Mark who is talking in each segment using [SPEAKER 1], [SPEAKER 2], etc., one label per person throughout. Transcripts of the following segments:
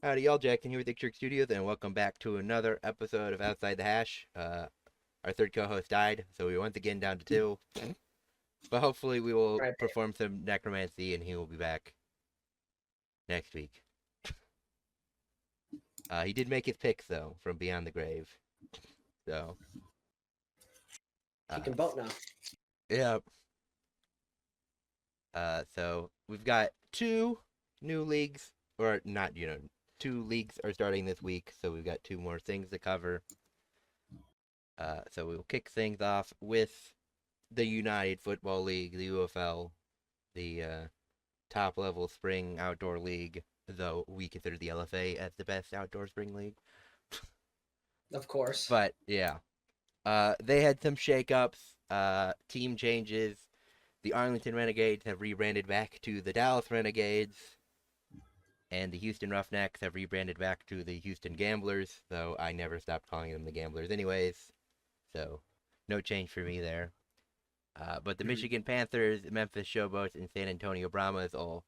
[SPEAKER 1] Howdy, y'all. Jackson here with Trick Studios, and welcome back to another episode of Outside the Hash. Our third co-host died, so we're once again down to two. But hopefully, we will
[SPEAKER 2] Right, babe.
[SPEAKER 1] perform some necromancy, and he will be back next week. He did make his picks though from Beyond the Grave, so
[SPEAKER 2] You
[SPEAKER 1] uh,
[SPEAKER 2] can vote now.
[SPEAKER 1] yeah. So we've got two new leagues, or not, two leagues are starting this week, so we've got two more things to cover. So we'll kick things off with the United Football League, the UFL, the top level spring outdoor league, though we consider the LFA as the best outdoor spring league.
[SPEAKER 2] Of course.
[SPEAKER 1] But yeah, they had some shakeups, team changes. The Arlington Renegades have rebranded back to the Dallas Renegades, and the Houston Roughnecks have rebranded back to the Houston Gamblers, though I never stopped calling them the Gamblers anyways, so no change for me there. But the Michigan Panthers, Memphis Showboats, and San Antonio Brahmas all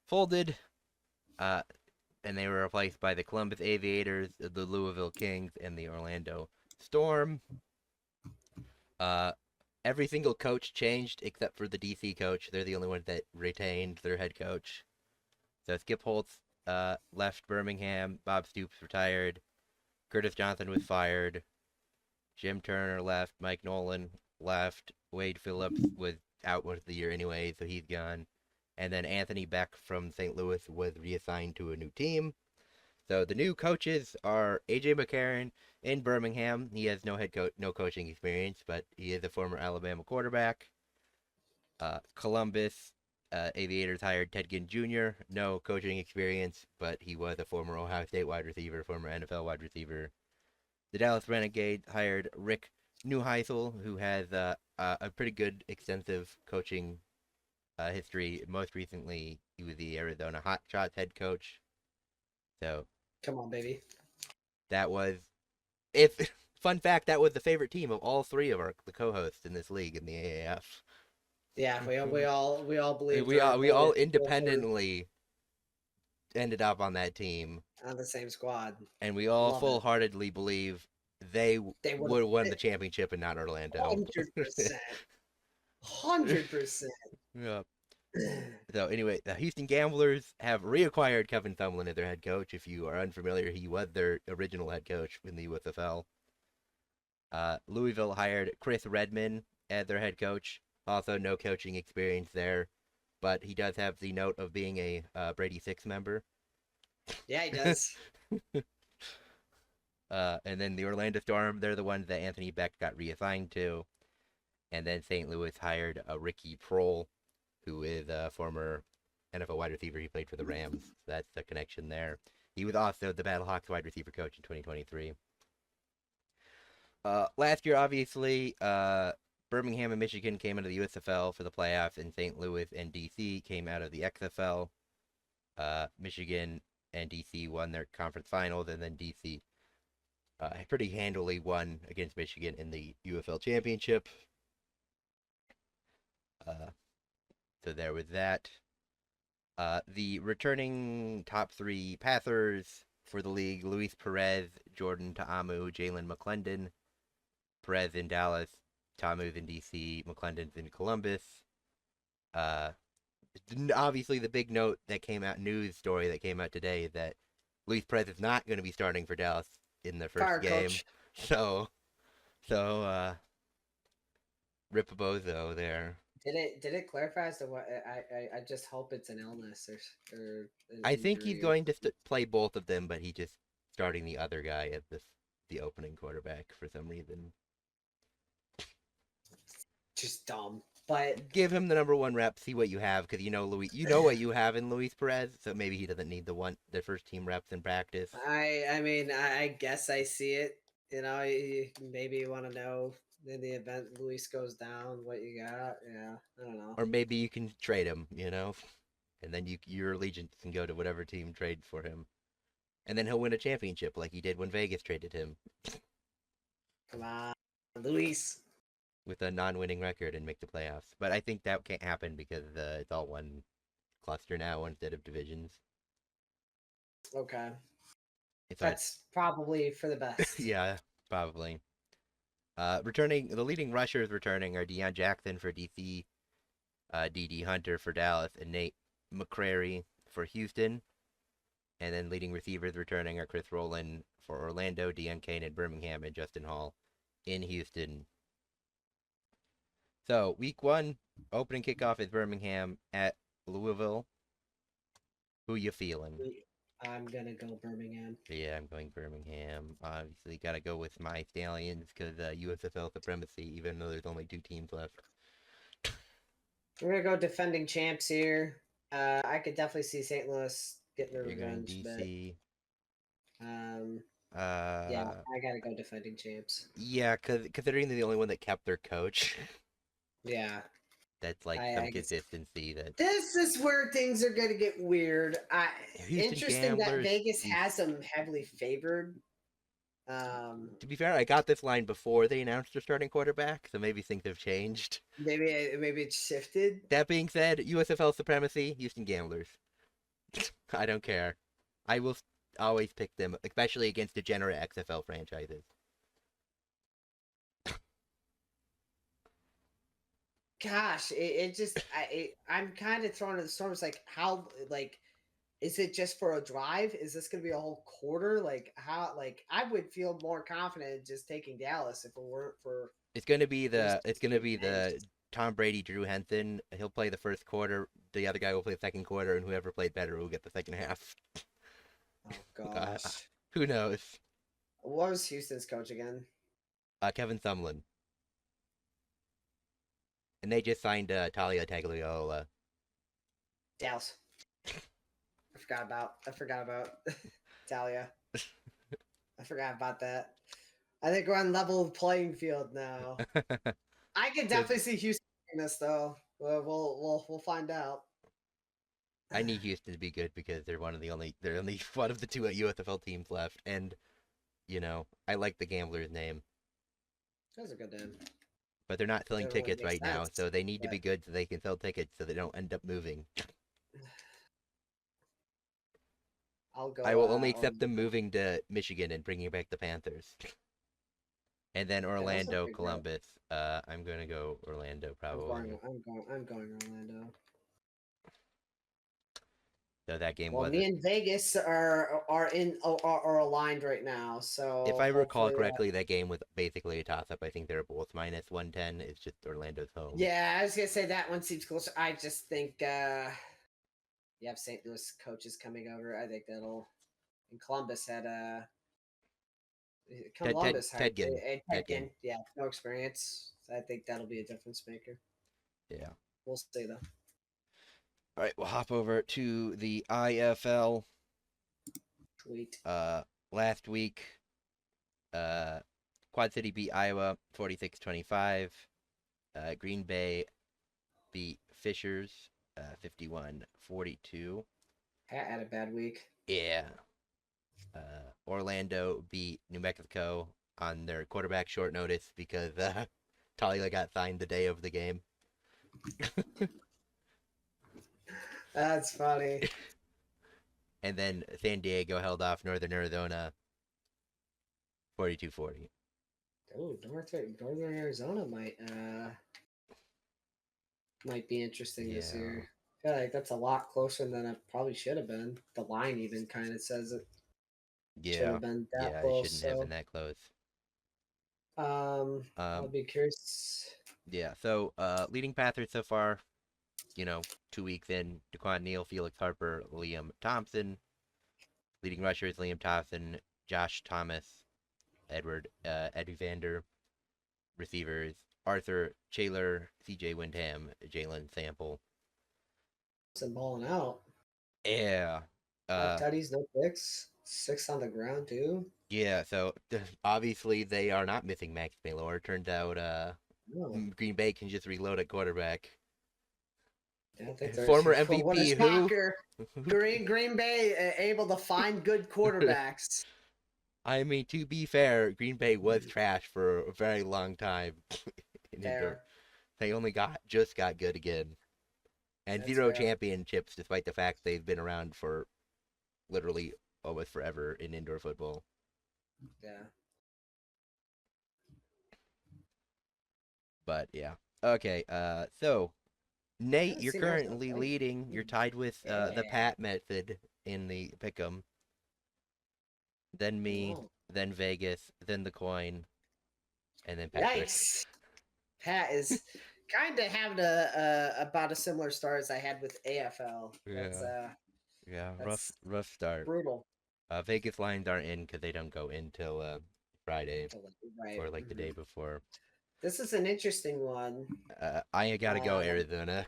[SPEAKER 1] folded, uh, and they were replaced by the Columbus Aviators, the Louisville Kings, and the Orlando Storm. Uh, every single coach changed except for the DC coach. They're the only ones that retained their head coach. So Skip Holtz left Birmingham. Bob Stoops retired. Curtis Johnson was fired. Jim Turner left. Mike Nolan left. Wade Phillips was out most of the year anyway, so he's gone. And then Anthony Beck from St. Louis was reassigned to a new team. So the new coaches are AJ McCarron in Birmingham. He has no coaching experience, but he is a former Alabama quarterback. Columbus Aviators hired Ted Ginn Jr. No coaching experience, but he was a former Ohio State wide receiver, former NFL wide receiver. The Dallas Renegades hired Rick Neuheisel, who has a pretty good, extensive coaching history. Most recently, he was the Arizona Hotshots head coach. So
[SPEAKER 2] Come on, baby.
[SPEAKER 1] that was, if fun fact, that was the favorite team of all three of the co-hosts in this league in the AAF.
[SPEAKER 2] Yeah, we all believed
[SPEAKER 1] we
[SPEAKER 2] or
[SPEAKER 1] all we
[SPEAKER 2] voted
[SPEAKER 1] all
[SPEAKER 2] for
[SPEAKER 1] independently ended up on that team,
[SPEAKER 2] on the same squad.
[SPEAKER 1] and we all
[SPEAKER 2] Love it.
[SPEAKER 1] full-heartedly believe they
[SPEAKER 2] They would
[SPEAKER 1] would have won
[SPEAKER 2] have
[SPEAKER 1] the championship and not Orlando.
[SPEAKER 2] 100%. 100%.
[SPEAKER 1] Yeah. So anyway, the Houston Gamblers have reacquired Kevin Sumlin as their head coach. If you are unfamiliar, he was their original head coach in the USFL. Louisville hired Chris Redman as their head coach. Also, no coaching experience there, but he does have the note of being a Brady Six member.
[SPEAKER 2] Yeah, he does.
[SPEAKER 1] And then the Orlando Storm, they're the ones that Anthony Beck got reassigned to. And then St. Louis hired Ricky Prohl, who is a former NFL wide receiver. He played for the Rams. So that's the connection there. He was also the Battlehawks wide receiver coach in 2023. Last year, obviously, Birmingham and Michigan came out of the USFL for the playoffs, and St. Louis and DC came out of the XFL. Michigan and DC won their conference finals, and then DC pretty handily won against Michigan in the UFL championship. Uh, so there was that. The returning top three passers for the league: Luis Perez, Jordan Ta'amu, Jalen McClendon. Perez in Dallas, Ta'amu's in DC, McClendon's in Columbus. Uh, Obviously, the big note that came out, news story that came out today, is that Luis Perez is not going to be starting for Dallas in the first
[SPEAKER 2] Fire
[SPEAKER 1] game.
[SPEAKER 2] coach.
[SPEAKER 1] So, so, Rip a bozo there.
[SPEAKER 2] Did it clarify as to what I just hope it's an illness or an
[SPEAKER 1] I think he's
[SPEAKER 2] injury or
[SPEAKER 1] going to play both of them, but he just starting the other guy as the opening quarterback for some reason.
[SPEAKER 2] just dumb. But
[SPEAKER 1] Give him the number one rep, see what you have, because you know what you have in Luis Perez, so maybe he doesn't need the first team reps in practice.
[SPEAKER 2] I mean I guess I see it. Maybe you want to know in the event Luis goes down what you got. Yeah, I don't know.
[SPEAKER 1] Or maybe you can trade him, and then your allegiance can go to whatever team trades for him, and then he'll win a championship like he did when Vegas traded him
[SPEAKER 2] Come on, Luis.
[SPEAKER 1] with a non-winning record and make the playoffs. But I think that can't happen because it's all one cluster now instead of divisions.
[SPEAKER 2] Okay.
[SPEAKER 1] So
[SPEAKER 2] That's probably for the best.
[SPEAKER 1] yeah, probably. Returning the leading rushers returning are Deion Jackson for DC, D.D. Hunter for Dallas, and Nate McCrary for Houston. And then leading receivers returning are Chris Rowland for Orlando, Deion Kane in Birmingham, and Justin Hall in Houston. So week one, opening kickoff is Birmingham at Louisville. Who you feeling?
[SPEAKER 2] I'm gonna go Birmingham.
[SPEAKER 1] Yeah, I'm going Birmingham. Obviously, got to go with my Stallions because USFL supremacy, even though there's only 2 teams left.
[SPEAKER 2] We're gonna go defending champs here. I could definitely see St. Louis getting their
[SPEAKER 1] You're going
[SPEAKER 2] revenge, but
[SPEAKER 1] DC.
[SPEAKER 2] um, yeah,
[SPEAKER 1] Uh,
[SPEAKER 2] I gotta go defending champs.
[SPEAKER 1] yeah, because considering they're the only one that kept their coach,
[SPEAKER 2] Yeah,
[SPEAKER 1] that's like some
[SPEAKER 2] I guess
[SPEAKER 1] consistency that
[SPEAKER 2] this is where things are gonna get weird.
[SPEAKER 1] Houston
[SPEAKER 2] Interesting that
[SPEAKER 1] Gamblers.
[SPEAKER 2] Vegas has them heavily favored.
[SPEAKER 1] To be fair, I got this line before they announced their starting quarterback, so maybe things have changed.
[SPEAKER 2] Maybe it shifted.
[SPEAKER 1] That being said, USFL supremacy, Houston Gamblers. I don't care. I will always pick them, especially against degenerate XFL franchises.
[SPEAKER 2] Gosh, it just I'm kind of thrown to the storm. It's like how like is it just for a drive? Is this going to be a whole quarter? Like how? Like I would feel more confident just taking Dallas if it weren't for just
[SPEAKER 1] It's gonna
[SPEAKER 2] getting
[SPEAKER 1] be
[SPEAKER 2] benched.
[SPEAKER 1] the Tom Brady Drew Henson. He'll play the first quarter. The other guy will play the second quarter, and whoever played better will get the second half.
[SPEAKER 2] Oh
[SPEAKER 1] Uh,
[SPEAKER 2] gosh,
[SPEAKER 1] who knows?
[SPEAKER 2] what was Houston's coach again?
[SPEAKER 1] Kevin Sumlin, and they just signed Talia Tagliaola.
[SPEAKER 2] Dallas. I forgot about Talia. I forgot about that. I think we're on level playing field now. I can
[SPEAKER 1] Because
[SPEAKER 2] definitely see Houston doing this though. We'll find out.
[SPEAKER 1] I need Houston to be good because they're only one of the two USFL teams left, and I like the Gamblers name,
[SPEAKER 2] That's a good name.
[SPEAKER 1] but they're not selling
[SPEAKER 2] Doesn't really
[SPEAKER 1] tickets
[SPEAKER 2] make
[SPEAKER 1] right now,
[SPEAKER 2] sense,
[SPEAKER 1] so they need to
[SPEAKER 2] but
[SPEAKER 1] be good so they can sell tickets so they don't end up moving.
[SPEAKER 2] I'll
[SPEAKER 1] I
[SPEAKER 2] go.
[SPEAKER 1] will only accept them
[SPEAKER 2] Orlando.
[SPEAKER 1] moving to Michigan and bringing back the Panthers. And then
[SPEAKER 2] Yeah, those are
[SPEAKER 1] Orlando,
[SPEAKER 2] pretty good.
[SPEAKER 1] Columbus. I'm gonna go Orlando probably.
[SPEAKER 2] I'm going Orlando.
[SPEAKER 1] Though that game
[SPEAKER 2] Well, me
[SPEAKER 1] wasn't.
[SPEAKER 2] and Vegas are aligned right now,
[SPEAKER 1] If
[SPEAKER 2] so
[SPEAKER 1] I recall
[SPEAKER 2] hopefully
[SPEAKER 1] correctly, that game was basically a toss-up. I think they're both minus 110. It's just Orlando's home.
[SPEAKER 2] yeah, I was gonna say that one seems closer. I just think you have St. Louis coaches coming over. I think that'll. And Columbus had
[SPEAKER 1] Tedkin. Tedkin.
[SPEAKER 2] Tedkin, yeah, no experience. So I think that'll be a difference maker.
[SPEAKER 1] Yeah.
[SPEAKER 2] We'll see though.
[SPEAKER 1] All right, we'll hop over to the IFL.
[SPEAKER 2] Tweet.
[SPEAKER 1] Last week, uh, Quad City beat Iowa 46-25. Green Bay beat Fishers 51-42.
[SPEAKER 2] Pat had a bad week.
[SPEAKER 1] Yeah. Orlando beat New Mexico on their quarterback short notice because Talia got signed the day of the game.
[SPEAKER 2] That's funny.
[SPEAKER 1] And then San Diego held off Northern Arizona 42-40.
[SPEAKER 2] Oh, Northern Arizona might be interesting this
[SPEAKER 1] Yeah.
[SPEAKER 2] year. I feel like that's a lot closer than it probably should have been. The line even kind of says it should
[SPEAKER 1] Yeah.
[SPEAKER 2] have been that
[SPEAKER 1] Yeah, it
[SPEAKER 2] close.
[SPEAKER 1] shouldn't have been
[SPEAKER 2] So,
[SPEAKER 1] that close.
[SPEAKER 2] I'll
[SPEAKER 1] Um,
[SPEAKER 2] be curious.
[SPEAKER 1] yeah, so leading passers so far, 2 weeks in, Daquan Neal, Felix Harper, Liam Thompson. Leading rushers, Liam Thompson, Josh Thomas, Eddie Vander. Receivers, Arthur Chaler, CJ Windham, Jalen Sample.
[SPEAKER 2] Some balling out.
[SPEAKER 1] Yeah.
[SPEAKER 2] 5 tutties, no picks. 6 on the ground too.
[SPEAKER 1] Yeah, so obviously they are not missing Max MLR. Turned out
[SPEAKER 2] No,
[SPEAKER 1] Green Bay can just reload at quarterback.
[SPEAKER 2] yeah, I think they're.
[SPEAKER 1] Former
[SPEAKER 2] Well, what a
[SPEAKER 1] MVP who?
[SPEAKER 2] shocker! Green Bay able to find good quarterbacks.
[SPEAKER 1] I mean, to be fair, Green Bay was trash for a very long time.
[SPEAKER 2] Fair.
[SPEAKER 1] They only just got good again, and
[SPEAKER 2] That's
[SPEAKER 1] zero
[SPEAKER 2] fair.
[SPEAKER 1] championships, despite the fact they've been around for literally almost forever in indoor football.
[SPEAKER 2] Yeah.
[SPEAKER 1] But yeah. Okay. So
[SPEAKER 2] I
[SPEAKER 1] Nate,
[SPEAKER 2] haven't
[SPEAKER 1] you're
[SPEAKER 2] seen Arizona
[SPEAKER 1] currently
[SPEAKER 2] play.
[SPEAKER 1] leading. You're tied with the
[SPEAKER 2] Yeah.
[SPEAKER 1] Pat method in the pick'em. Then me.
[SPEAKER 2] Oh.
[SPEAKER 1] Then Vegas. Then the coin. And then Patrick.
[SPEAKER 2] Yikes. Pat is kind of having about a similar start as I had with AFL. That's
[SPEAKER 1] Yeah. Yeah. Rough.
[SPEAKER 2] that's
[SPEAKER 1] Rough start.
[SPEAKER 2] brutal.
[SPEAKER 1] Vegas lines aren't in because they don't go in till Friday
[SPEAKER 2] Right.
[SPEAKER 1] or like the day
[SPEAKER 2] Mhm.
[SPEAKER 1] before.
[SPEAKER 2] This is an interesting one.
[SPEAKER 1] I gotta go
[SPEAKER 2] Um,
[SPEAKER 1] Arizona.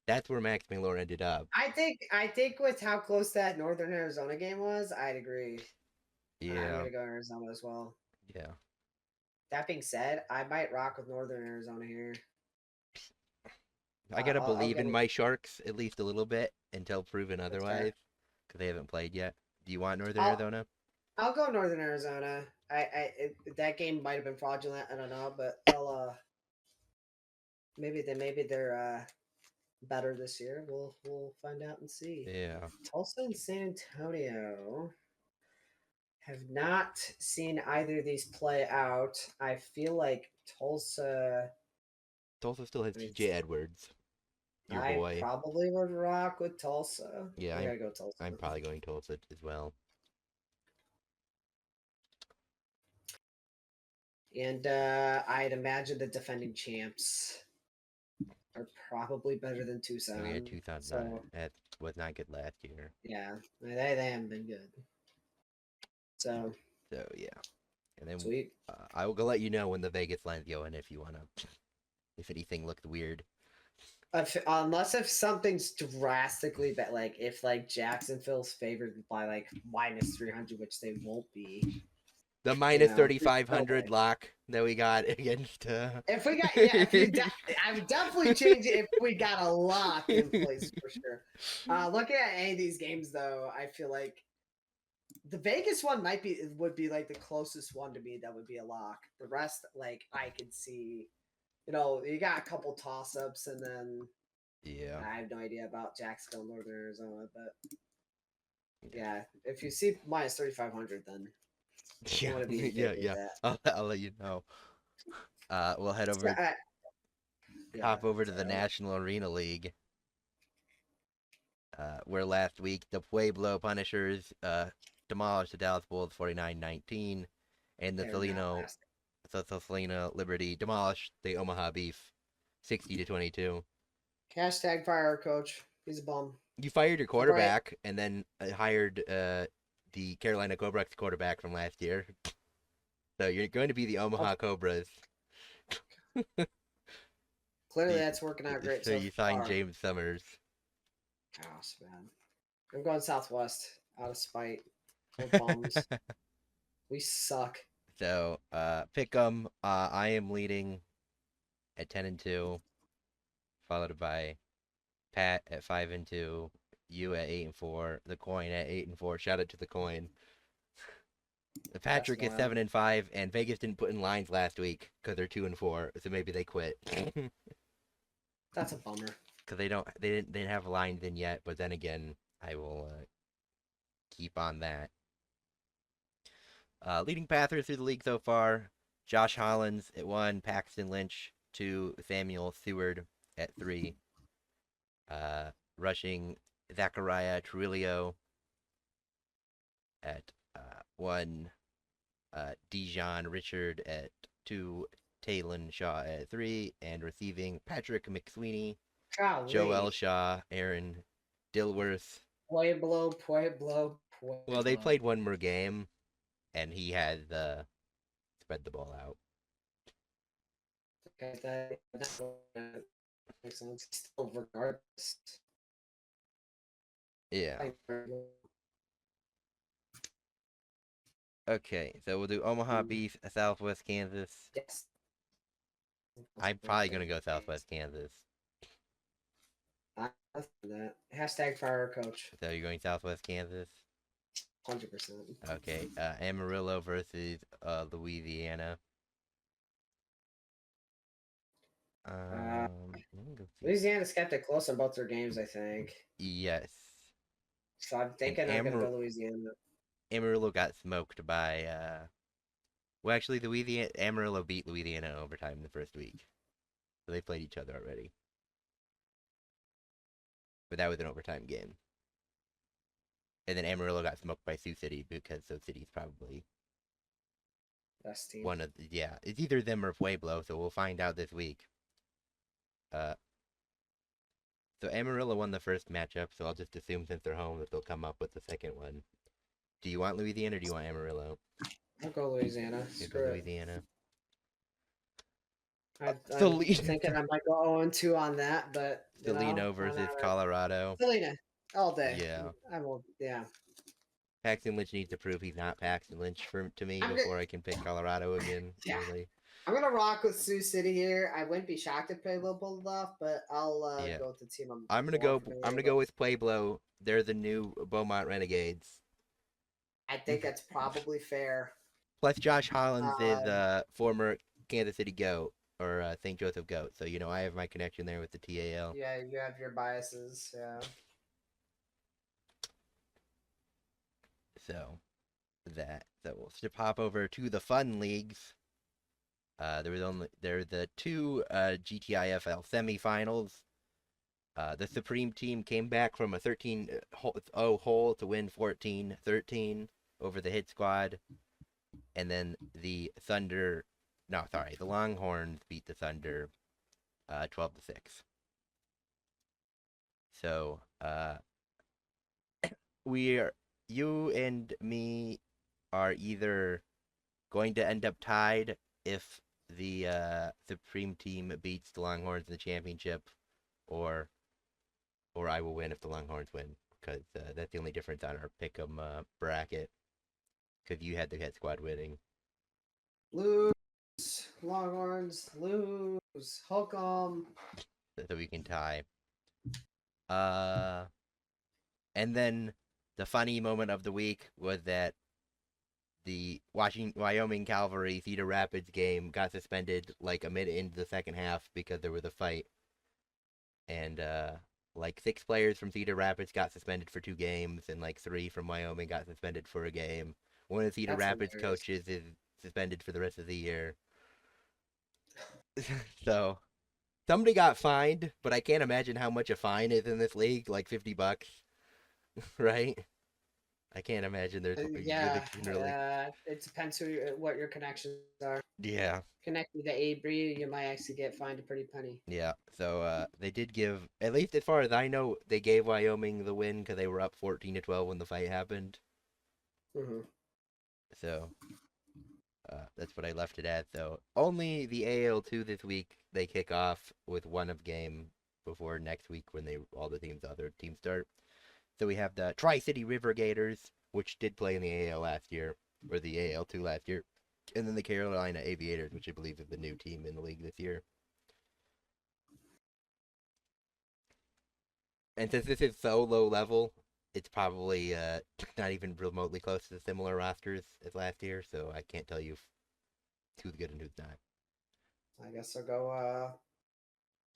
[SPEAKER 1] That's where Max MLR ended up.
[SPEAKER 2] I think with how close that Northern Arizona game was, I'd agree. I'm
[SPEAKER 1] Yeah.
[SPEAKER 2] gonna go Arizona as well.
[SPEAKER 1] Yeah.
[SPEAKER 2] That being said, I might rock with Northern Arizona here.
[SPEAKER 1] I gotta
[SPEAKER 2] I'll
[SPEAKER 1] believe
[SPEAKER 2] go
[SPEAKER 1] in
[SPEAKER 2] with
[SPEAKER 1] my Sharks at least a little bit until proven
[SPEAKER 2] that's fair.
[SPEAKER 1] otherwise because they haven't played yet. Do you want Northern
[SPEAKER 2] I'll
[SPEAKER 1] Arizona?
[SPEAKER 2] I'll go Northern Arizona. That game might have been fraudulent. I don't know, but maybe they're better this year. We'll find out and see.
[SPEAKER 1] Yeah.
[SPEAKER 2] Tulsa and San Antonio have not seen either of these play out. I feel like Tulsa.
[SPEAKER 1] Tulsa still has
[SPEAKER 2] I mean,
[SPEAKER 1] TJ Edwards, your
[SPEAKER 2] I
[SPEAKER 1] boy.
[SPEAKER 2] probably would rock with Tulsa.
[SPEAKER 1] Yeah,
[SPEAKER 2] I
[SPEAKER 1] I'm
[SPEAKER 2] gotta go Tulsa.
[SPEAKER 1] I'm probably going Tulsa as well.
[SPEAKER 2] And I'd imagine the defending champs are probably better than
[SPEAKER 1] Oh yeah,
[SPEAKER 2] Tucson.
[SPEAKER 1] Tucson not
[SPEAKER 2] So
[SPEAKER 1] that was not good last year.
[SPEAKER 2] yeah, they haven't been good. So
[SPEAKER 1] So yeah, and then
[SPEAKER 2] sweet.
[SPEAKER 1] I will go let you know when the Vegas lines go in if you wanna, if anything looked weird.
[SPEAKER 2] Unless if something's drastically bad, like if like Jacksonville's favored by like minus 300, which they won't be.
[SPEAKER 1] The
[SPEAKER 2] You
[SPEAKER 1] minus
[SPEAKER 2] know, there's no
[SPEAKER 1] 3,500
[SPEAKER 2] way.
[SPEAKER 1] lock that we got against.
[SPEAKER 2] If we got yeah, if you, I would definitely change it if we got a lock in place for sure. Looking at any of these games though, I feel like the Vegas one would be like the closest one to me that would be a lock. The rest, like I could see, you got a couple toss ups, and then
[SPEAKER 1] Yeah.
[SPEAKER 2] I have no idea about Jacksonville, Northern Arizona, but
[SPEAKER 1] Yeah.
[SPEAKER 2] yeah, if you see minus 3,500, then you
[SPEAKER 1] Yeah.
[SPEAKER 2] want to be in
[SPEAKER 1] Yeah.
[SPEAKER 2] favor of
[SPEAKER 1] Yeah.
[SPEAKER 2] that.
[SPEAKER 1] I'll let you know. We'll head
[SPEAKER 2] So,
[SPEAKER 1] over,
[SPEAKER 2] yeah,
[SPEAKER 1] hop over to the
[SPEAKER 2] sorry.
[SPEAKER 1] National Arena League. Where last week the Pueblo Punishers demolished the Dallas Bulls 49-19, and the
[SPEAKER 2] They're not
[SPEAKER 1] Salino
[SPEAKER 2] lasting.
[SPEAKER 1] Liberty demolished the Omaha Beef 60-22.
[SPEAKER 2] Hashtag fire our coach. He's a bum.
[SPEAKER 1] You fired your
[SPEAKER 2] All right.
[SPEAKER 1] quarterback and then hired the Carolina Cobras quarterback from last year. So you're going to be the Omaha Cobras.
[SPEAKER 2] Clearly, that's working out great
[SPEAKER 1] So
[SPEAKER 2] so
[SPEAKER 1] you signed
[SPEAKER 2] far.
[SPEAKER 1] James Summers.
[SPEAKER 2] Gosh, man. I'm going Southwest out of spite. We're bums. We suck.
[SPEAKER 1] So pick 'em. I am leading at 10-2, followed by Pat at 5-2, you at 8-4, the coin at 8-4. Shout out to the coin.
[SPEAKER 2] That's
[SPEAKER 1] Patrick is
[SPEAKER 2] wild.
[SPEAKER 1] 7-5, and Vegas didn't put in lines last week because they're 2-4, so maybe they quit.
[SPEAKER 2] That's a bummer.
[SPEAKER 1] Because they didn't have lines in yet. But then again, I will keep on that. Leading pathers through the league so far: Josh Hollins at 1, Paxton Lynch 2, Samuel Seward at 3. Rushing Zachariah Trujillo at 1, Dijon Richard at 2, Taylon Shaw at 3, and receiving Patrick McSweeney, Joel
[SPEAKER 2] Golly.
[SPEAKER 1] Shaw, Aaron Dilworth.
[SPEAKER 2] Pueblo, Pueblo,
[SPEAKER 1] Well, they
[SPEAKER 2] Pueblo.
[SPEAKER 1] played one more game, and he had spread the ball out.
[SPEAKER 2] Okay, that makes sense. Still, regardless.
[SPEAKER 1] Yeah. Okay, so we'll do Omaha Beef, Southwest Kansas.
[SPEAKER 2] Yes.
[SPEAKER 1] I'm probably gonna go Southwest Kansas.
[SPEAKER 2] That. Hashtag fire coach.
[SPEAKER 1] So you're going Southwest Kansas?
[SPEAKER 2] 100%.
[SPEAKER 1] Okay. Amarillo versus Louisiana. Let me go see.
[SPEAKER 2] Louisiana's kept it close on both their games, I think.
[SPEAKER 1] Yes.
[SPEAKER 2] So I'm
[SPEAKER 1] And
[SPEAKER 2] thinking I'm gonna go Louisiana.
[SPEAKER 1] Amarillo got smoked by well, actually, Louisiana Amarillo beat Louisiana in overtime in the first week, so they played each other already. But that was an overtime game. And then Amarillo got smoked by Sioux City because Sioux City's probably
[SPEAKER 2] Best team.
[SPEAKER 1] one of the, yeah, it's either them or Pueblo, so we'll find out this week. Uh, so Amarillo won the first matchup, so I'll just assume since they're home that they'll come up with the second one. Do you want Louisiana or do you want Amarillo?
[SPEAKER 2] I'll go Louisiana.
[SPEAKER 1] You go
[SPEAKER 2] Screw it.
[SPEAKER 1] Louisiana.
[SPEAKER 2] I'm thinking I might go 0-2 on that, but
[SPEAKER 1] Salino
[SPEAKER 2] why
[SPEAKER 1] versus
[SPEAKER 2] not?
[SPEAKER 1] Colorado.
[SPEAKER 2] Selena, all day.
[SPEAKER 1] Yeah.
[SPEAKER 2] I will. Yeah.
[SPEAKER 1] Paxton Lynch needs to prove he's not Paxton Lynch to me
[SPEAKER 2] I'm good.
[SPEAKER 1] before I can pick Colorado again.
[SPEAKER 2] Yeah.
[SPEAKER 1] Really.
[SPEAKER 2] I'm gonna rock with Sioux City here. I wouldn't be shocked if Pueblo pulled it off, but I'll
[SPEAKER 1] Yeah.
[SPEAKER 2] go with the team I'm
[SPEAKER 1] I'm gonna
[SPEAKER 2] more
[SPEAKER 1] go. I'm
[SPEAKER 2] familiar
[SPEAKER 1] gonna
[SPEAKER 2] with.
[SPEAKER 1] go with Pueblo. They're the new Beaumont Renegades.
[SPEAKER 2] I think that's probably fair.
[SPEAKER 1] Plus, Josh Hollins is
[SPEAKER 2] Um,
[SPEAKER 1] former Kansas City Goat or St. Joseph Goat, so I have my connection there with the TAL.
[SPEAKER 2] yeah, you have your biases. Yeah.
[SPEAKER 1] So we'll just hop over to the fun leagues. There are the two GTIFL semifinals. The Supreme team came back from a 13-0 hole to win 14-13 over the Hit Squad, and then the Longhorns beat the Thunder 12-6. So you and me are either going to end up tied if the Supreme team beats the Longhorns in the championship, or I will win if the Longhorns win, because that's the only difference on our pick'em bracket. Because you had the Hit Squad winning,
[SPEAKER 2] Lose. Longhorns. Lose. Hook 'em.
[SPEAKER 1] so we can tie. Uh, and then the funny moment of the week was that the Wyoming Cavalry Cedar Rapids game got suspended like a minute into the second half because there was a fight, and like 6 players from Cedar Rapids got suspended for 2 games, and like 3 from Wyoming got suspended for a game. One of the Cedar
[SPEAKER 2] That's
[SPEAKER 1] Rapids
[SPEAKER 2] hilarious.
[SPEAKER 1] coaches is suspended for the rest of the year. So somebody got fined, but I can't imagine how much a fine is in this league, like $50, right? I can't imagine there's
[SPEAKER 2] Yeah.
[SPEAKER 1] really.
[SPEAKER 2] It depends what your connections are.
[SPEAKER 1] Yeah,
[SPEAKER 2] Connected to Abri, you might actually get fined a pretty penny.
[SPEAKER 1] yeah. So they did give, at least as far as I know, they gave Wyoming the win because they were up 14-12 when the fight happened.
[SPEAKER 2] Mm-hmm.
[SPEAKER 1] So that's what I left it at. So only the AL2 this week they kick off with one of game before next week when all the other teams start. So we have the Tri-City River Gators, which did play in the AL last year, or the AL2 last year, and then the Carolina Aviators, which I believe is the new team in the league this year. And since this is so low level, it's probably not even remotely close to the similar rosters as last year, so I can't tell you who's good and who's not.
[SPEAKER 2] I guess I'll go.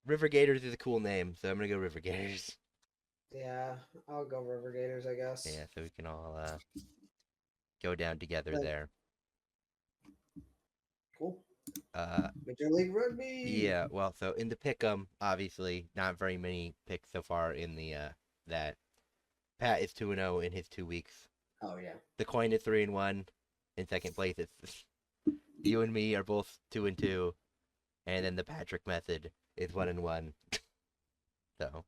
[SPEAKER 1] River Gators is a cool name, so I'm gonna go River Gators.
[SPEAKER 2] Yeah, I'll go River Gators, I guess.
[SPEAKER 1] Yeah, so we can all go down together
[SPEAKER 2] But,
[SPEAKER 1] there.
[SPEAKER 2] cool.
[SPEAKER 1] Uh,
[SPEAKER 2] Major League Rugby.
[SPEAKER 1] yeah, well, so in the pick'em, obviously, not very many picks so far in the that. Pat is 2-0 in his 2 weeks.
[SPEAKER 2] Oh yeah.
[SPEAKER 1] The coin is 3-1. In second place, it's you and me are both 2-2, and then the Patrick method is 1-1. So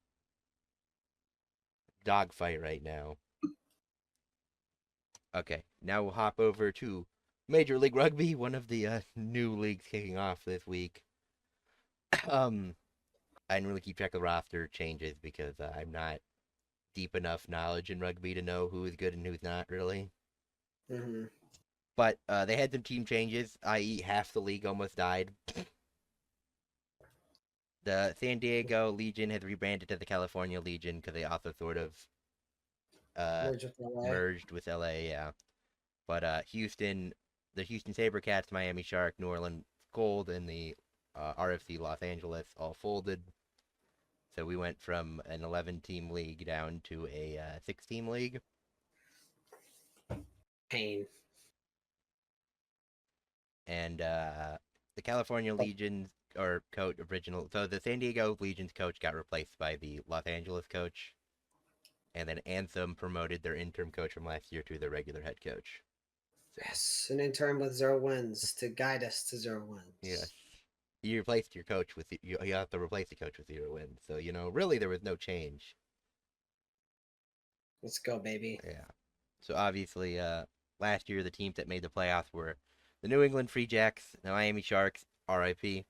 [SPEAKER 1] dogfight right now. Okay, now we'll hop over to Major League Rugby, one of the new leagues kicking off this week. I didn't really keep track of roster changes because I'm not deep enough knowledge in rugby to know who is good and who's not really.
[SPEAKER 2] Mm-hmm.
[SPEAKER 1] But they had some team changes, i.e., half the league almost died. The San Diego Legion has rebranded to the California Legion because they also sort of
[SPEAKER 2] Merge with LA.
[SPEAKER 1] merged with LA, yeah. But Houston, the Houston SaberCats, Miami Shark, New Orleans Gold, and the RFC Los Angeles all folded. So we went from an 11-team league down to a 6-team league.
[SPEAKER 2] Pain.
[SPEAKER 1] And the California Legions or coach original. So the San Diego Legions coach got replaced by the Los Angeles coach, and then Anthem promoted their interim coach from last year to their regular head coach. So,
[SPEAKER 2] Yes, an intern with 0 wins to guide us to 0 wins.
[SPEAKER 1] yes, you replaced your coach with you have to replace the coach with 0 wins. So really there was no change.
[SPEAKER 2] Let's go, baby.
[SPEAKER 1] Yeah. So obviously, last year the teams that made the playoffs were the New England Free Jacks, the Miami Sharks, RIP, the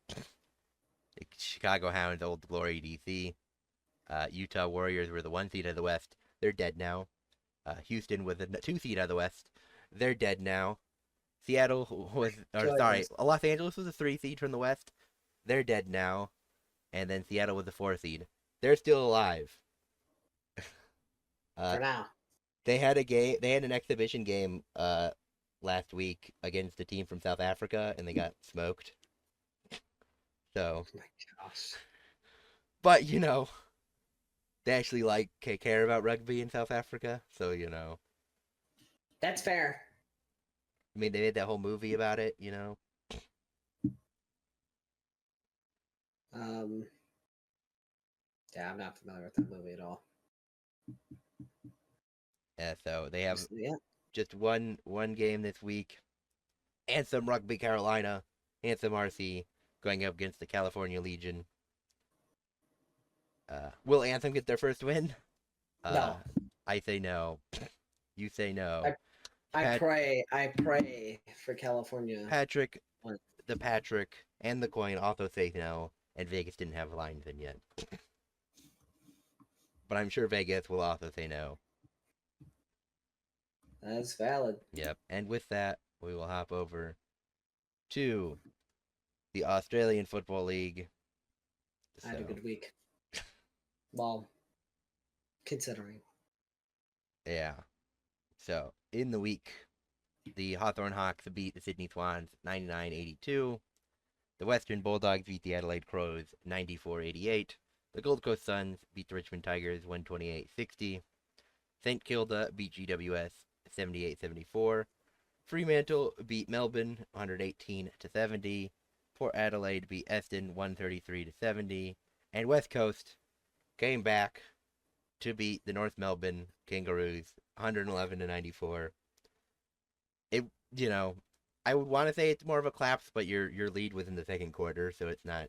[SPEAKER 1] Chicago Hounds, Old Glory DC, Utah Warriors were the 1 seed of the West. They're dead now. Houston was the 2 seed of the West. They're dead now. Seattle was, or sorry, Los Angeles was a 3 seed from the West. They're dead now. And then Seattle was the 4 seed. They're still alive.
[SPEAKER 2] For now.
[SPEAKER 1] They had a game. They had an exhibition game last week against a team from South Africa, and they got smoked. So,
[SPEAKER 2] Oh my gosh.
[SPEAKER 1] but they actually care about rugby in South Africa. So
[SPEAKER 2] That's fair.
[SPEAKER 1] I mean, they made that whole movie about it.
[SPEAKER 2] Yeah, I'm not familiar with that movie at all.
[SPEAKER 1] Yeah, so they have
[SPEAKER 2] Yeah.
[SPEAKER 1] just one game this week. Anthem Rugby Carolina, Anthem RC going up against the California Legion. Will Anthem get their first win?
[SPEAKER 2] No.
[SPEAKER 1] I say no. You say no.
[SPEAKER 2] I pray for California.
[SPEAKER 1] Patrick, the Patrick, and the coin also say no, and Vegas didn't have lines in yet. But I'm sure Vegas will also say no.
[SPEAKER 2] That's valid.
[SPEAKER 1] Yep. And with that, we will hop over to the Australian Football League.
[SPEAKER 2] I had a good week. Well, considering.
[SPEAKER 1] Yeah. So, in the week, the Hawthorn Hawks beat the Sydney Swans 99-82. The Western Bulldogs beat the Adelaide Crows 94-88. The Gold Coast Suns beat the Richmond Tigers 128-60. St. Kilda beat GWS 78-74. Fremantle beat Melbourne 118-70. Port Adelaide beat Eston 133-70. And West Coast came back to beat the North Melbourne Kangaroos 111-94. I would want to say it's more of a collapse, but your lead was in the second quarter, so it's not.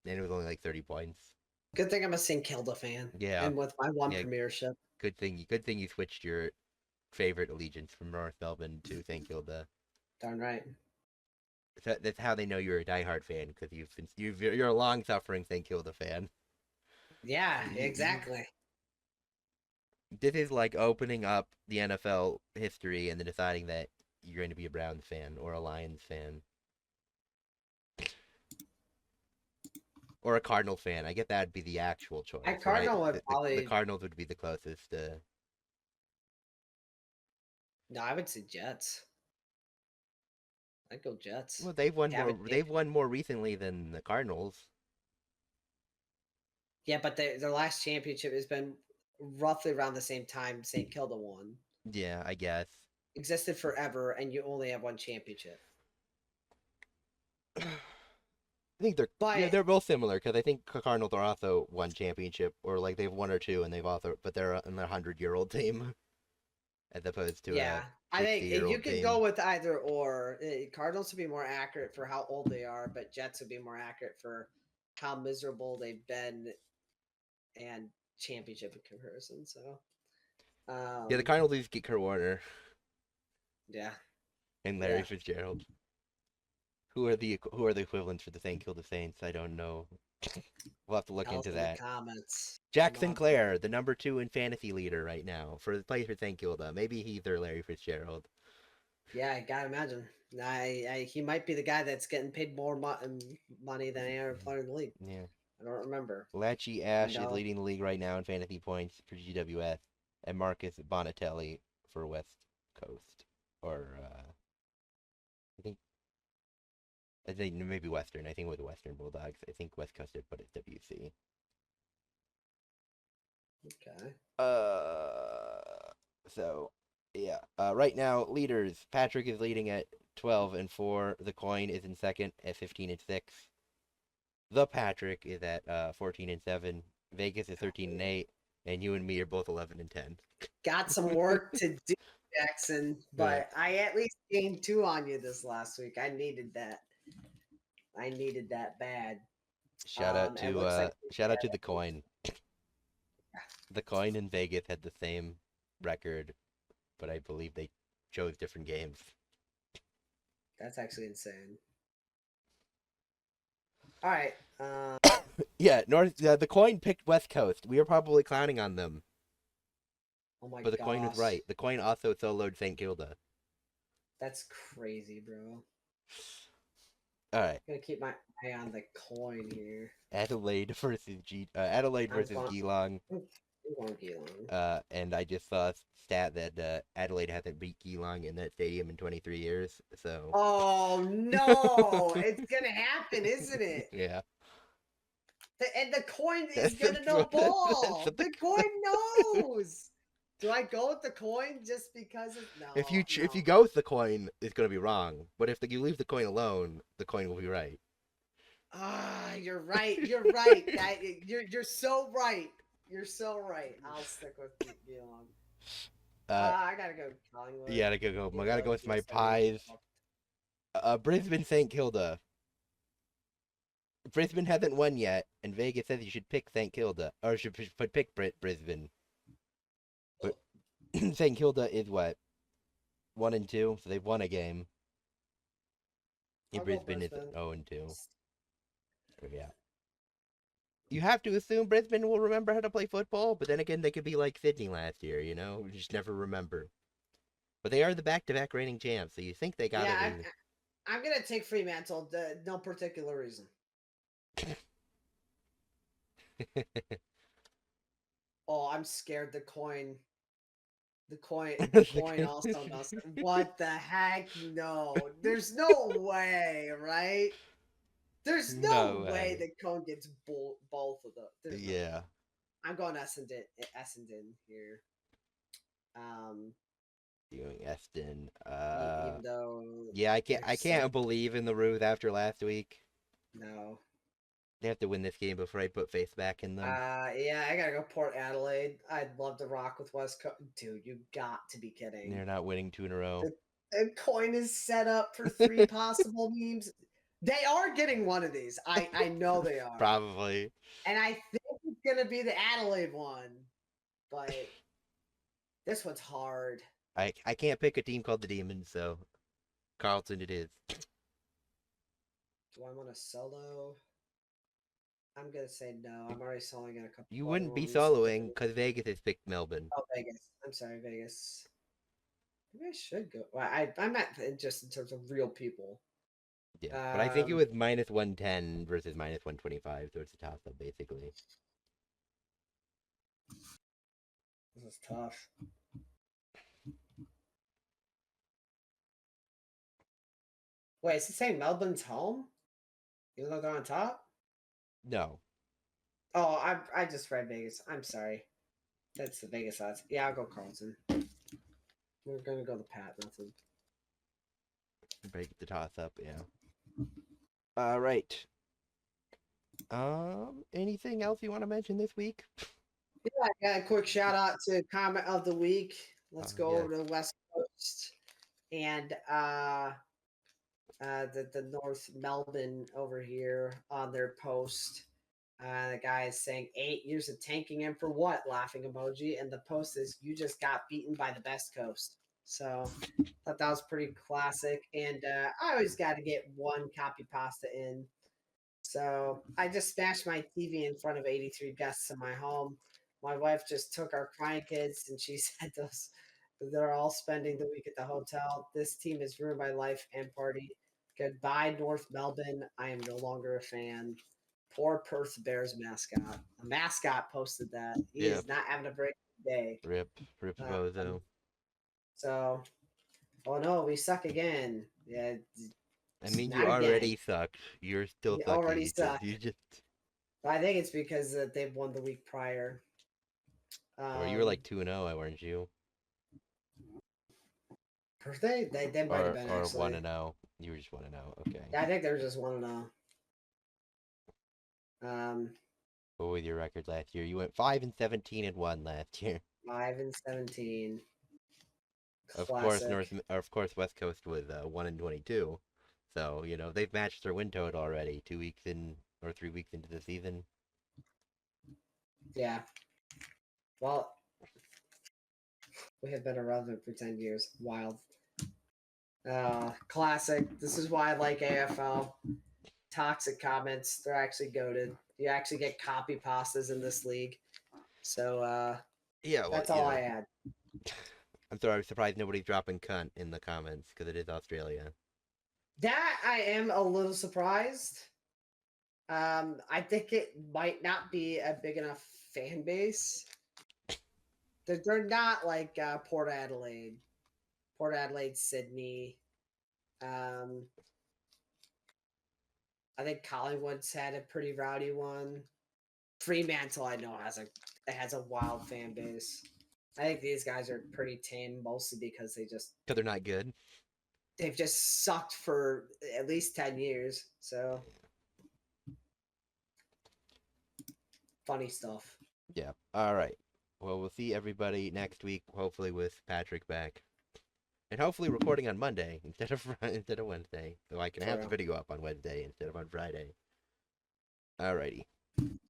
[SPEAKER 1] And it was only like 30 points.
[SPEAKER 2] Good thing I'm a St. Kilda fan.
[SPEAKER 1] Yeah.
[SPEAKER 2] And with my premiership.
[SPEAKER 1] Good thing you switched your favorite allegiance from North Melbourne to St. Kilda.
[SPEAKER 2] Darn right.
[SPEAKER 1] So that's how they know you're a diehard fan, because you're a long-suffering St. Kilda fan.
[SPEAKER 2] Yeah, exactly.
[SPEAKER 1] This is like opening up the NFL history and then deciding that you're going to be a Browns fan or a Lions fan. Or a Cardinal fan. I get that'd be the actual choice.
[SPEAKER 2] Cardinal
[SPEAKER 1] right?
[SPEAKER 2] would probably...
[SPEAKER 1] The Cardinals would be the closest.
[SPEAKER 2] No, I would say Jets. I'd go Jets.
[SPEAKER 1] Well, they've won more recently than the Cardinals.
[SPEAKER 2] Yeah, but their last championship has been roughly around the same time St. Kilda won.
[SPEAKER 1] Yeah, I guess.
[SPEAKER 2] Existed forever, and you only have one championship.
[SPEAKER 1] I think they're both similar, because I think Cardinals are also one championship, or like they've one or two, and but they're in their 100-year-old team, as opposed to
[SPEAKER 2] I think you could go with either or. Cardinals would be more accurate for how old they are, but Jets would be more accurate for how miserable they've been and championship in comparison. So,
[SPEAKER 1] the Cardinals lose get Kurt Warner.
[SPEAKER 2] Yeah.
[SPEAKER 1] And Larry Fitzgerald. Who are the equivalents for the St. Kilda Saints? I don't know. We'll have to look into that.
[SPEAKER 2] Comments.
[SPEAKER 1] Jack Sinclair, the number 2 in fantasy leader right now for the play for St. Kilda. Maybe he's their Larry Fitzgerald.
[SPEAKER 2] Yeah, I gotta imagine. He might be the guy that's getting paid more money than any other player in the league.
[SPEAKER 1] Yeah.
[SPEAKER 2] I don't remember.
[SPEAKER 1] Latchy Ash is leading the league right now in fantasy points for GWS, and Marcus Bonatelli for West Coast. Or, I think maybe Western. I think with the Western Bulldogs. I think West Coast did put it WC.
[SPEAKER 2] Okay.
[SPEAKER 1] So yeah. Right now, leaders. Patrick is leading at 12-4. The coin is in second at 15-6. The Patrick is at 14-7. Vegas is 13-8, and you and me are both 11-10.
[SPEAKER 2] Got some work to do, Jackson,
[SPEAKER 1] Right.
[SPEAKER 2] but I at least gained 2 on you this last week. I needed that. I needed that bad. It looks like
[SPEAKER 1] Shout out to the coin. The coin in Vegas had the same record, but I believe they chose different games.
[SPEAKER 2] that's actually insane. All right.
[SPEAKER 1] Yeah, the coin picked West Coast. We were probably clowning on them,
[SPEAKER 2] Oh my
[SPEAKER 1] but the coin was
[SPEAKER 2] gosh.
[SPEAKER 1] right. The coin also soloed St. Kilda.
[SPEAKER 2] That's crazy, bro.
[SPEAKER 1] All right,
[SPEAKER 2] I'm gonna keep my eye on the coin here.
[SPEAKER 1] Adelaide
[SPEAKER 2] I'm
[SPEAKER 1] versus
[SPEAKER 2] going.
[SPEAKER 1] Geelong.
[SPEAKER 2] I'm going Geelong.
[SPEAKER 1] And I just saw a stat that Adelaide hasn't beat Geelong in that stadium in 23 years. So
[SPEAKER 2] Oh no! It's gonna happen, isn't it?
[SPEAKER 1] yeah,
[SPEAKER 2] And the coin is
[SPEAKER 1] that's, that's
[SPEAKER 2] gonna know
[SPEAKER 1] what that's
[SPEAKER 2] ball.
[SPEAKER 1] what
[SPEAKER 2] The coin knows. Do I go with the coin just because of no,
[SPEAKER 1] if you
[SPEAKER 2] no?
[SPEAKER 1] go with the coin, it's gonna be wrong. But if you leave the coin alone, the coin will be right.
[SPEAKER 2] Ah, you're right. You're right. You're so right. You're so right. I'll stick with Geelong.
[SPEAKER 1] uh,
[SPEAKER 2] I gotta go Collingwood.
[SPEAKER 1] yeah, I gotta go. I
[SPEAKER 2] Even
[SPEAKER 1] gotta
[SPEAKER 2] though
[SPEAKER 1] go with my
[SPEAKER 2] GSW
[SPEAKER 1] pies.
[SPEAKER 2] sucked.
[SPEAKER 1] Brisbane St Kilda. Brisbane hasn't won yet, and Vegas says you should pick St Kilda or should pick Brisbane. But St Kilda is what 1-2, so they've won a game. And
[SPEAKER 2] I'll go
[SPEAKER 1] Brisbane is
[SPEAKER 2] Brisbane.
[SPEAKER 1] 0-2. So yeah. You have to assume Brisbane will remember how to play football, but then again, they could be like Sydney last year, you know? You just never remember. But they are the back-to-back reigning champs, so you think they gotta
[SPEAKER 2] Yeah,
[SPEAKER 1] lose.
[SPEAKER 2] I'm gonna take Fremantle. No particular reason. Oh, I'm scared. The coin also knows. What the heck? No, there's no way, right? There's
[SPEAKER 1] No
[SPEAKER 2] no way
[SPEAKER 1] way.
[SPEAKER 2] the cone gets both of them. There's no way.
[SPEAKER 1] Yeah.
[SPEAKER 2] I'm going Essendon here. Um,
[SPEAKER 1] Doing Eston.
[SPEAKER 2] even though
[SPEAKER 1] Yeah,
[SPEAKER 2] they're
[SPEAKER 1] I
[SPEAKER 2] so
[SPEAKER 1] can't believe in the Roos after last week.
[SPEAKER 2] no.
[SPEAKER 1] They have to win this game before I put faith back in them.
[SPEAKER 2] Yeah, I gotta go Port Adelaide. I'd love to rock with West Coast. Dude, you got to be kidding.
[SPEAKER 1] They're not winning 2 in a row.
[SPEAKER 2] The coin is set up for 3 possible memes. They are getting one of these. I know they are.
[SPEAKER 1] Probably.
[SPEAKER 2] And I think it's gonna be the Adelaide one. But this one's hard.
[SPEAKER 1] I can't pick a team called the Demons, so Carlton it is.
[SPEAKER 2] Do I want to solo? I'm gonna say no. I'm already soloing in a couple
[SPEAKER 1] You
[SPEAKER 2] other
[SPEAKER 1] wouldn't be
[SPEAKER 2] ones.
[SPEAKER 1] soloing because Vegas has picked Melbourne.
[SPEAKER 2] Oh, Vegas. I'm sorry, Vegas. Maybe I should go. Well, I meant just in terms of real people.
[SPEAKER 1] Yeah, but I think it
[SPEAKER 2] Um,
[SPEAKER 1] was -110 versus -125, so it's a toss up basically.
[SPEAKER 2] this is tough. Wait, is it saying Melbourne's home? Even though they're on top?
[SPEAKER 1] No.
[SPEAKER 2] Oh, I just read Vegas. I'm sorry. That's the Vegas odds. Yeah, I'll go Carlton. We're gonna go the Pat. Nothing.
[SPEAKER 1] Break the toss up, yeah. All right. Anything else you want to mention this week?
[SPEAKER 2] Yeah, I got a quick shout out to comment of the week. Let's go
[SPEAKER 1] Yes.
[SPEAKER 2] over to the West Coast and the North Melbourne over here on their post. The guy is saying 8 years of tanking him for what? Laughing emoji. And the post is you just got beaten by the best coast. So thought that was pretty classic. And I always got to get one copy pasta in. So I just smashed my TV in front of 83 guests in my home. My wife just took our crying kids and she said those they're all spending the week at the hotel. This team has ruined my life and party. Goodbye, North Melbourne. I am no longer a fan. Poor Perth Bears mascot. A mascot posted that. He
[SPEAKER 1] Yeah.
[SPEAKER 2] is not having a very good day.
[SPEAKER 1] Rip
[SPEAKER 2] Um,
[SPEAKER 1] Bozo.
[SPEAKER 2] so, oh no, we suck again. Yeah,
[SPEAKER 1] I mean, you
[SPEAKER 2] not again.
[SPEAKER 1] already suck. You're still
[SPEAKER 2] We
[SPEAKER 1] sucking.
[SPEAKER 2] already suck.
[SPEAKER 1] You just.
[SPEAKER 2] I think it's because they've won the week prior.
[SPEAKER 1] Or you were like 2-0, weren't you?
[SPEAKER 2] Were they might have been
[SPEAKER 1] Or
[SPEAKER 2] actually.
[SPEAKER 1] 1-0. You were just 1-0. Okay.
[SPEAKER 2] Yeah, I think they were just 1-0.
[SPEAKER 1] What was your record last year? You went 5-17-1 last year.
[SPEAKER 2] 5-17.
[SPEAKER 1] Of course,
[SPEAKER 2] Classic.
[SPEAKER 1] Of course, West Coast was 1-22. So they've matched their win total already. 2 weeks in or 3 weeks into the season.
[SPEAKER 2] Yeah. Well, we have been irrelevant for 10 years. Wild. Classic. This is why I like AFL. Toxic comments. They're actually goaded. You actually get copy pastas in this league. So
[SPEAKER 1] Yeah, well,
[SPEAKER 2] that's all I had.
[SPEAKER 1] I'm sorry, I'm surprised nobody's dropping cunt in the comments because it is Australia.
[SPEAKER 2] That I am a little surprised. I think it might not be a big enough fan base. They're not like Port Adelaide, Sydney. Um, I think Collingwood's had a pretty rowdy one. Fremantle, I know, has a wild fan base. I think these guys are pretty tame, mostly because
[SPEAKER 1] Because they're not good.
[SPEAKER 2] they've just sucked for at least 10 years. So funny stuff.
[SPEAKER 1] Yeah. All right. Well, we'll see everybody next week, hopefully with Patrick back. And hopefully recording on Monday instead of Wednesday. So I can have the
[SPEAKER 2] True.
[SPEAKER 1] video up on Wednesday instead of on Friday. Alrighty.